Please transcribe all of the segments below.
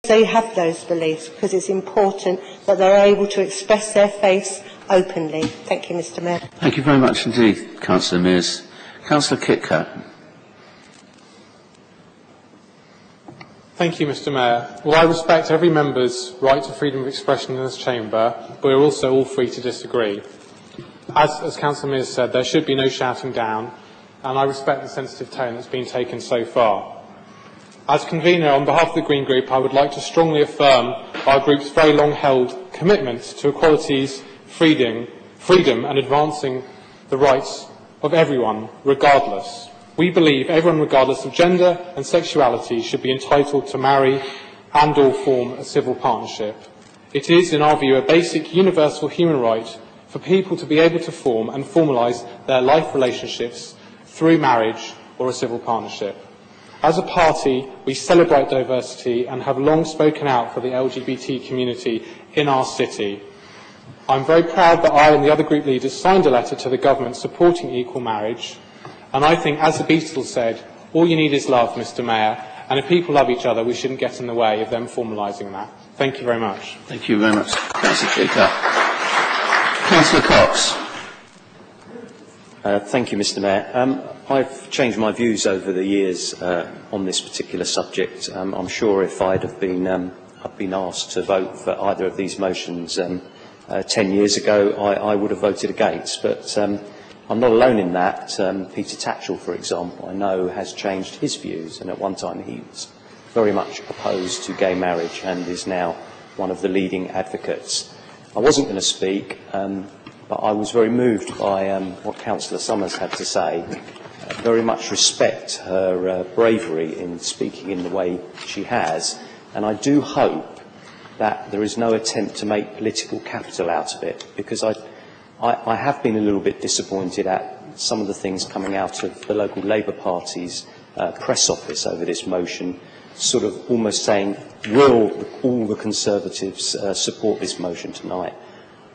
they have those beliefs, because it's important that they're able to express their faith openly. Thank you, Mr. Mayor. Thank you very much indeed, Councillor Mears. Councillor Kitcat. Thank you, Mr. Mayor. Well, I respect every member's right to freedom of expression in this chamber, but we're also all free to disagree. As Councillor Mears said, there should be no shouting down, and I respect the sensitive tone that's been taken so far. As convener, on behalf of the Green Group, I would like to strongly affirm our group's very long-held commitment to equalities, freedom and advancing the rights of everyone, regardless. We believe everyone, regardless of gender and sexuality, should be entitled to marry and or form a civil partnership. It is, in our view, a basic universal human right for people to be able to form and formalise their life relationships through marriage or a civil partnership. As a party, we celebrate diversity and have long spoken out for the LGBT community in our city. I'm very proud that I and the other group leaders signed a letter to the government supporting equal marriage, and I think, as the Beatles said, all you need is love, Mr. Mayor, and if people love each other, we shouldn't get in the way of them formalising that. Thank you very much. Thank you very much, Councillor Kitcat. Councillor Cox. Thank you, Mr. Mayor. I've changed my views over the years on this particular subject. I'm sure if I'd been asked to vote for either of these motions 10 years ago, I would have voted against. But I'm not alone in that. Peter Tatchell, for example, I know has changed his views, and at one time he was very much opposed to gay marriage and is now one of the leading advocates. I wasn't going to speak, but I was very moved by what Councillor Summers had to say. Very much respect her bravery in speaking in the way she has, and I do hope that there is no attempt to make political capital out of it, because I have been a little bit disappointed at some of the things coming out of the local Labour Party's press office over this motion, sort of almost saying, will all the Conservatives support this motion tonight?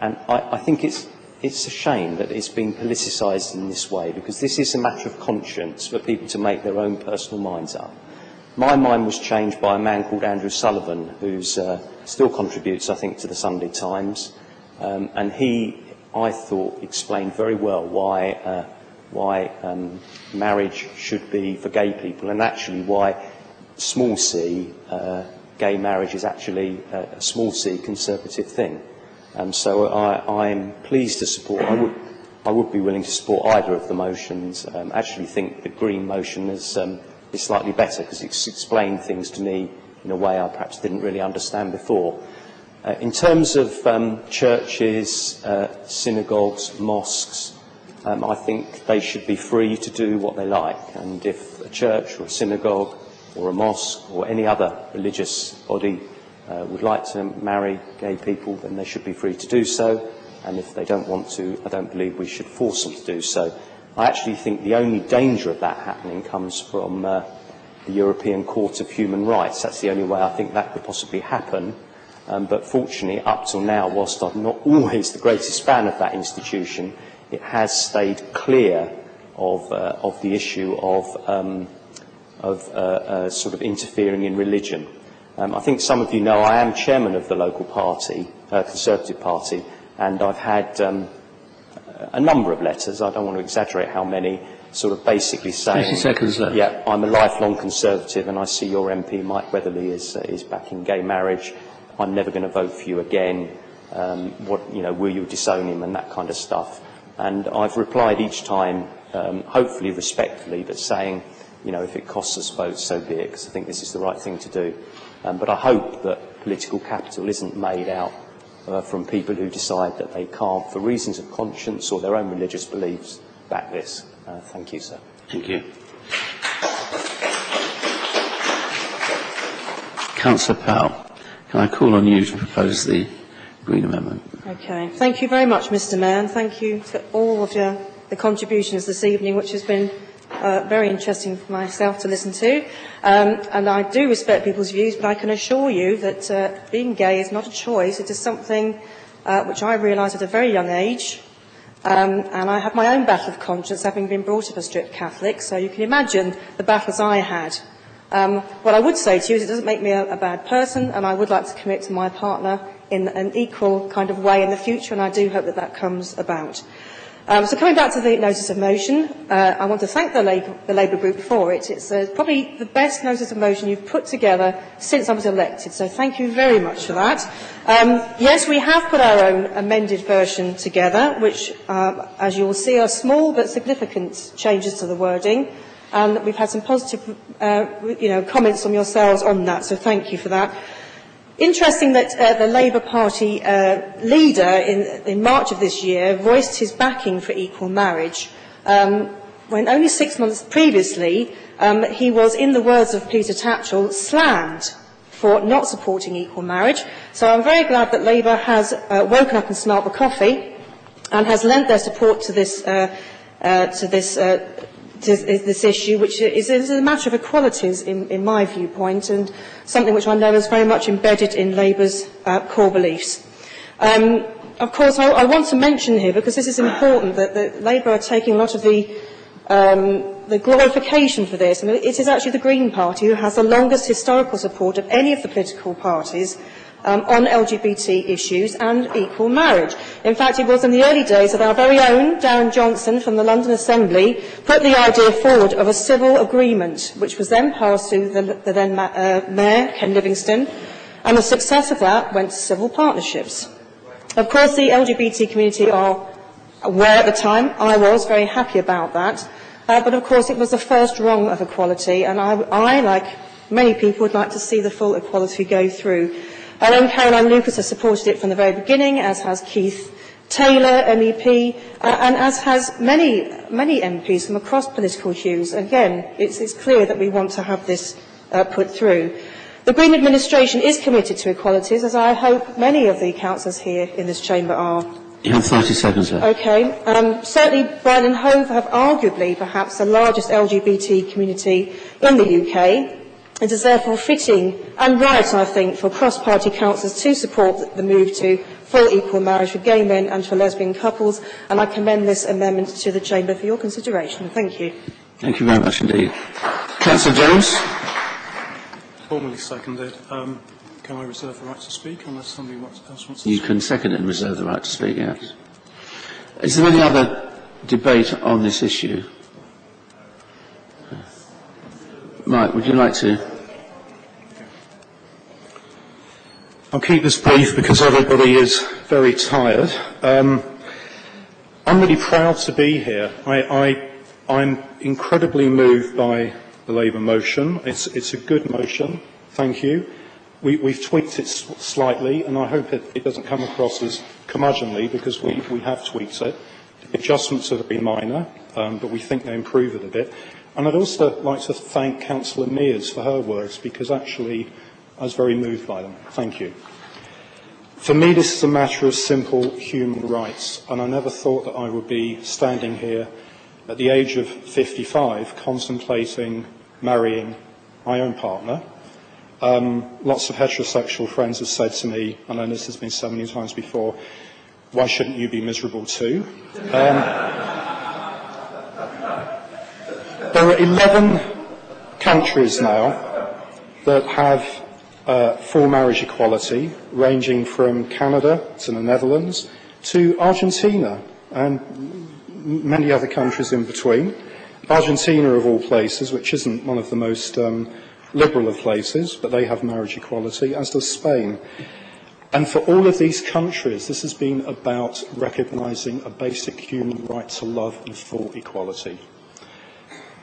And I think it's a shame that it's been politicised in this way, because this is a matter of conscience for people to make their own personal minds up. My mind was changed by a man called Andrew Sullivan, who still contributes, I think, to the Sunday Times, and he, I thought, explained very well why marriage should be for gay people, and actually why small c, gay marriage is actually a small c conservative thing. So I'm pleased to support. I would be willing to support either of the motions. Actually think the Green motion is slightly better, because it's explained things to me in a way I perhaps didn't really understand before. In terms of churches, synagogues, mosques, I think they should be free to do what they like. And if a church or a synagogue or a mosque or any other religious body would like to marry gay people, then they should be free to do so. And if they don't want to, I don't believe we should force them to do so. I actually think the only danger of that happening comes from the European Court of Human Rights. That's the only way I think that could possibly happen. But fortunately, up till now, whilst I'm not always the greatest fan of that institution, it has stayed clear of the issue of sort of interfering in religion. I think some of you know I am chairman of the local party, Conservative Party, and I've had a number of letters, I don't want to exaggerate how many, sort of basically saying, 30 seconds left. Yeah, I'm a lifelong Conservative and I see your MP, Mike Weatherly, is backing gay marriage. I'm never going to vote for you again. Will you disown him, and that kind of stuff. And I've replied each time, hopefully respectfully, but saying, if it costs us votes, so be it, because I think this is the right thing to do. But I hope that political capital isn't made out from people who decide that they can't, for reasons of conscience or their own religious beliefs, back this. Thank you, sir. Thank you. Councillor Powell, can I call on you to propose the Green Amendment? Okay. Thank you very much, Mr. Mayor, and thank you for all of the contributions this evening, which has been very interesting for myself to listen to. And I do respect people's views, but I can assure you that being gay is not a choice. It is something which I realised at a very young age. And I have my own battle of conscience, having been brought up a strict Catholic, so you can imagine the battles I had What I would say to you is it doesn't make me a bad person, and I would like to commit to my partner in an equal kind of way in the future, and I do hope that that comes about. So coming back to the notice of motion, I want to thank the Labour Group for it. It's probably the best notice of motion you've put together since I was elected, so thank you very much for that. Yes, we have put our own amended version together, which, as you will see, are small but significant changes to the wording, and we've had some positive comments from yourselves on that, so thank you for that. Interesting that the Labour Party leader in March of this year voiced his backing for equal marriage, when only 6 months previously he was, in the words of Peter Tatchell, slammed for not supporting equal marriage. So I'm very glad that Labour has woken up and smelt the coffee and has lent their support to this issue, which is a matter of equalities in my viewpoint, and something which I know is very much embedded in Labour's core beliefs. Of course, I want to mention here, because this is important, that Labour are taking a lot of the glorification for this. And it is actually the Green Party who has the longest historical support of any of the political parties on LGBT issues and equal marriage. In fact, it was in the early days that our very own Darren Johnson from the London Assembly put the idea forward of a civil agreement, which was then passed through the then Mayor, Ken Livingstone, and the success of that went to civil partnerships. Of course, the LGBT community are aware at the time. I was very happy about that. But of course, it was the first rung of equality, and I, like many people, would like to see the full equality go through. Our own Caroline Lucas has supported it from the very beginning, as has Keith Taylor, MEP, and as has many MPs from across political hues. Again, it's clear that we want to have this put through. The Green administration is committed to equalities, as I hope many of the councillors here in this chamber are. You have 30 seconds left. Okay. Certainly, Brighton and Hove have arguably perhaps the largest LGBT community in the UK. It is therefore fitting and right, I think, for cross-party councillors to support the move to full equal marriage for gay men and for lesbian couples, and I commend this amendment to the Chamber for your consideration. Thank you. Thank you very much indeed. Councillor Jones. Formally seconded. Can I reserve the right to speak unless somebody else wants to speak? You can second and reserve the right to speak, yes. Is there any other debate on this issue? Mike, would you like to? I'll keep this brief because everybody is very tired. I'm really proud to be here. I'm incredibly moved by the Labour motion. It's a good motion. Thank you. We've tweaked it slightly, and I hope it doesn't come across as curmudgeonly, because we have tweaked it. The adjustments are very minor, but we think they improve it a bit. And I'd also like to thank Councillor Mears for her words, because actually I was very moved by them. Thank you. For me, this is a matter of simple human rights, and I never thought that I would be standing here at the age of 55 contemplating marrying my own partner. Lots of heterosexual friends have said to me, and I know this has been said many times before, why shouldn't you be miserable too? There are 11 countries now that have full marriage equality, ranging from Canada to the Netherlands to Argentina and many other countries in between. Argentina, of all places, which isn't one of the most liberal of places, but they have marriage equality, as does Spain. And for all of these countries, this has been about recognising a basic human right to love and full equality.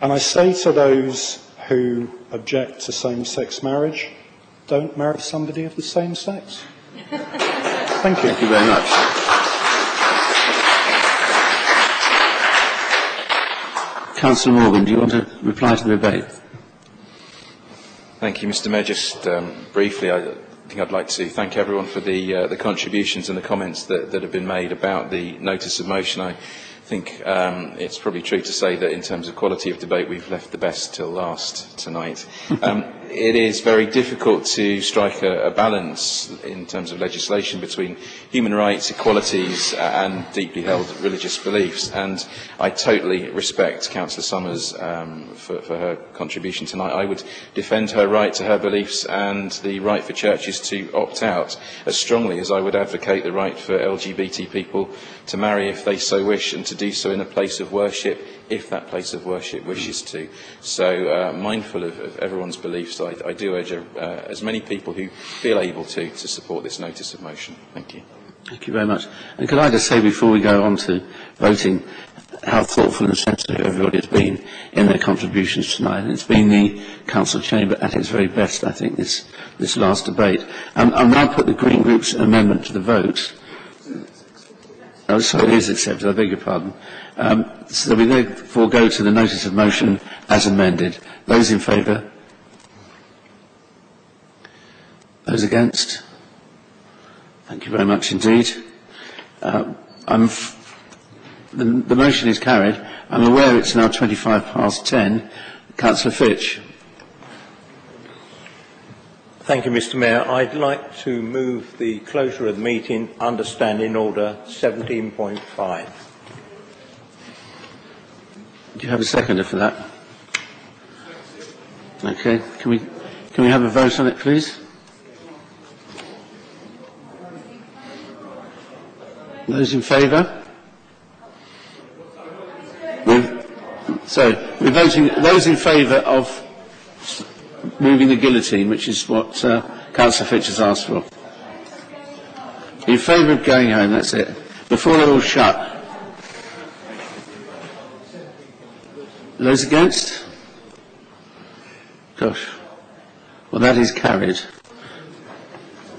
And I say to those who object to same-sex marriage, don't marry somebody of the same sex. Thank you. Thank you very much. Councillor Morgan, do you want to reply to the debate? Thank you, Mr. Mayor. Just briefly, I think I'd like to thank everyone for the contributions and the comments that have been made about the notice of motion. I think it's probably true to say that in terms of quality of debate, we've left the best till last tonight. it is very difficult to strike a balance in terms of legislation between human rights, equalities and deeply held religious beliefs. And I totally respect Councillor Summers for her contribution tonight. I would defend her right to her beliefs and the right for churches to opt out as strongly as I would advocate the right for LGBT people to marry if they so wish and to do so in a place of worship if that place of worship wishes to. So, mindful of everyone's beliefs, I do urge as many people who feel able to support this notice of motion. Thank you. Thank you very much. And could I just say before we go on to voting how thoughtful and sensitive everybody has been in their contributions tonight. And it's been the Council Chamber at its very best, I think, this last debate. I'll now put the Green Group's amendment to the vote. Oh, sorry, it is accepted. I beg your pardon. So we therefore go to the notice of motion as amended. Those in favour? Those against? Thank you very much indeed. The motion is carried. I'm aware it's now 10:25. Councillor Fitch. Thank you, Mr. Mayor. I'd like to move the closure of the meeting under Standing Order 17.5. Do you have a seconder for that? Okay. Can we have a vote on it, please? Those in favour? We're voting those in favour of moving the guillotine, which is what Councillor Fitch has asked for. In favour of going home, that's it. Before they're all shut. Those against? Gosh. Well, that is carried.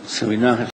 So we now have